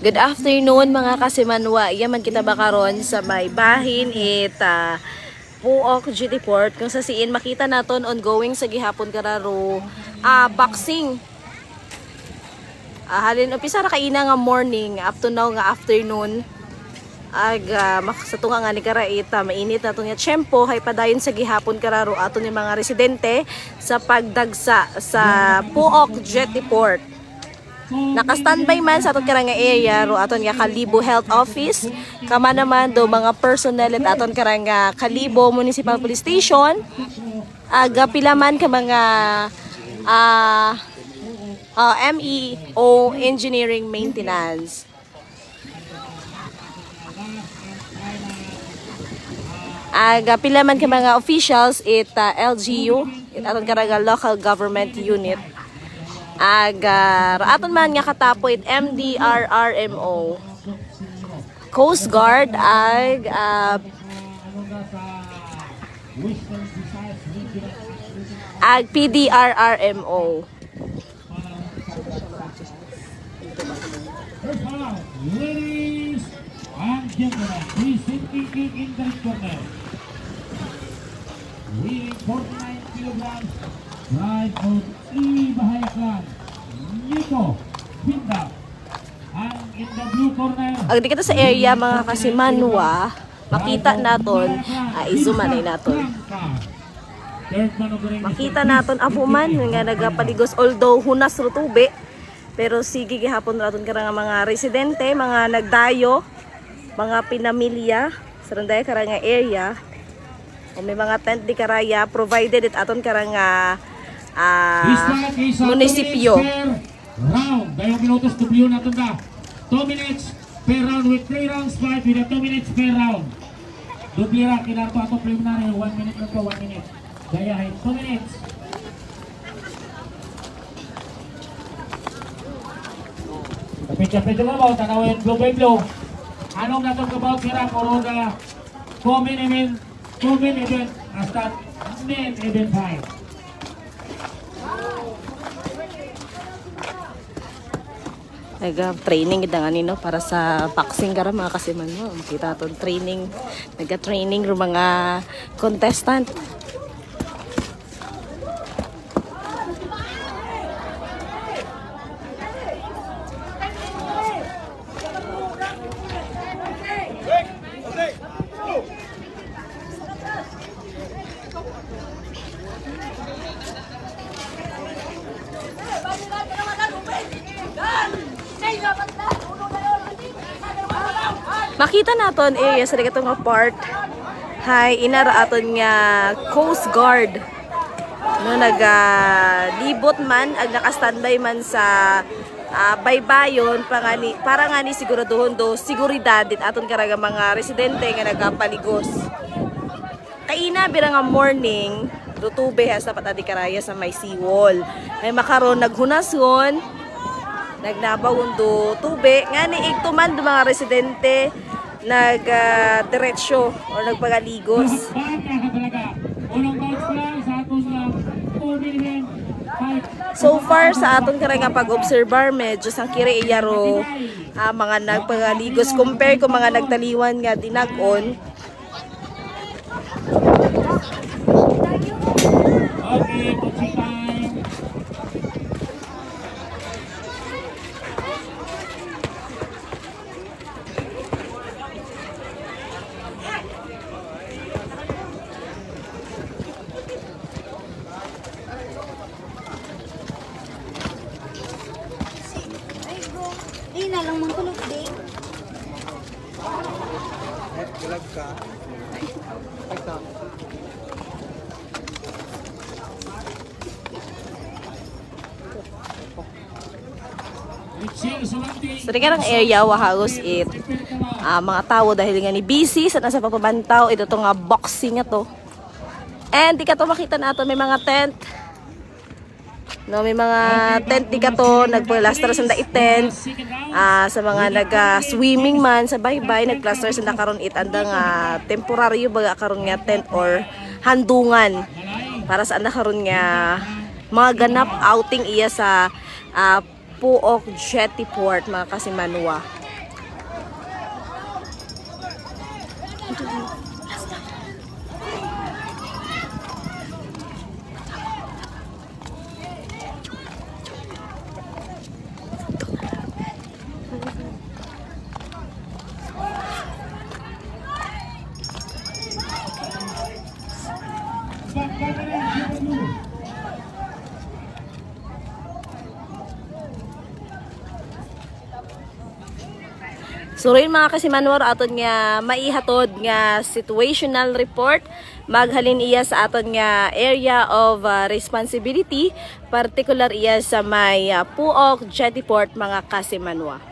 Good afternoon mga kasimanwa. Yaman kita ba karon sa may bahin Puok GT Port kung sa siin makita naton ongoing sa gihapon kararo boxing. Halin umpisa ra kaina nga morning up to now nga afternoon. Sa tunga nga ni karaita mainit na itong tiyempo hay padayon sa gihapon kararo aton yung mga residente sa pagdagsa sa Puok GT Port. Naka-standby man sa aton karang area ro aton nga Kalibo Health Office, kama naman do mga personnel at aton karang Kalibo Municipal Police Station, pila man ka mga MEO Engineering Maintenance. Pila man ka mga officials LGU aton karang local government unit. Aton man nga katapoy MDRRMO, Coast Guard, PDRRMO. Ladies and gentlemen, please sit in the corner. Weighing 49 kilograms, ride on Bahayaklan, Nico Pinda. And in the blue corner, Agdi kita sa area mga kasimanwa, makita naton, izumanay naton. Makita naton apo man nga nagapaligos, although hunas ro tubig, pero sige gihapon naton karang mga residente, mga nagdayo, mga pinamilya sa randay karang area. O may mga tent di karaya provided it aton karang munisipyo. Round, dayong minutos to view natin na 2 minutes per round with 3 rounds fight with a 2 minutes per round. Dublira, kinarto ato preliminary 1 minute lang po, 1 minute. Daya 2 minutes. Kapit-kapit mo mo, tanawin blue by blue. Anong natong kabaw kira koroga common event hasta main event fight. Nag-training gid nga nino para sa boxing kara mga kasimanwa. Makita aton training, nag-training ro mga contestant. Makita naton area sa katong nga part hay inara aton nga Coast Guard no libot man ag naka-standby man sa baybayon para nga ni siguraduhon do seguridad dit aton karaga mga residente nga nagapaligos. Kaina bira nga morning rutube has dapat adi karaya sa may seawall. Ay makaron naghunason nagnabawon do tube nga ni igtuman do mga residente diretsyo o nagpagaligos. So far sa aton karang pag-obserbar medyo sang kiri iyaro mga nagpagaligos compare ko mga nagtaliwan nga dinag-on. Okay, coaching time. Ay, nalang mang tulog din. Vlog ka. Ay, ka. Sa karang area wahagos mga tao dahil nga ni busy sa nasa papabantaw ito to nga boxing nga to. And di ka to makita nato may mga tent. No, may mga tent di ka to nagplaster sa tent. Sa mga nag-swimming man sa baybay nagplaster sa karon andang temporaryo baga karon nga tent or handungan para sa anda karon nga mga ganap outing iya sa Puok Jetty Port mga kasimanwa. So rin mga kasimanwar, aton nga maihatod nga situational report maghalin iya sa aton nga area of responsibility, particular iya sa may Puok Jetty Port mga kasimanwa.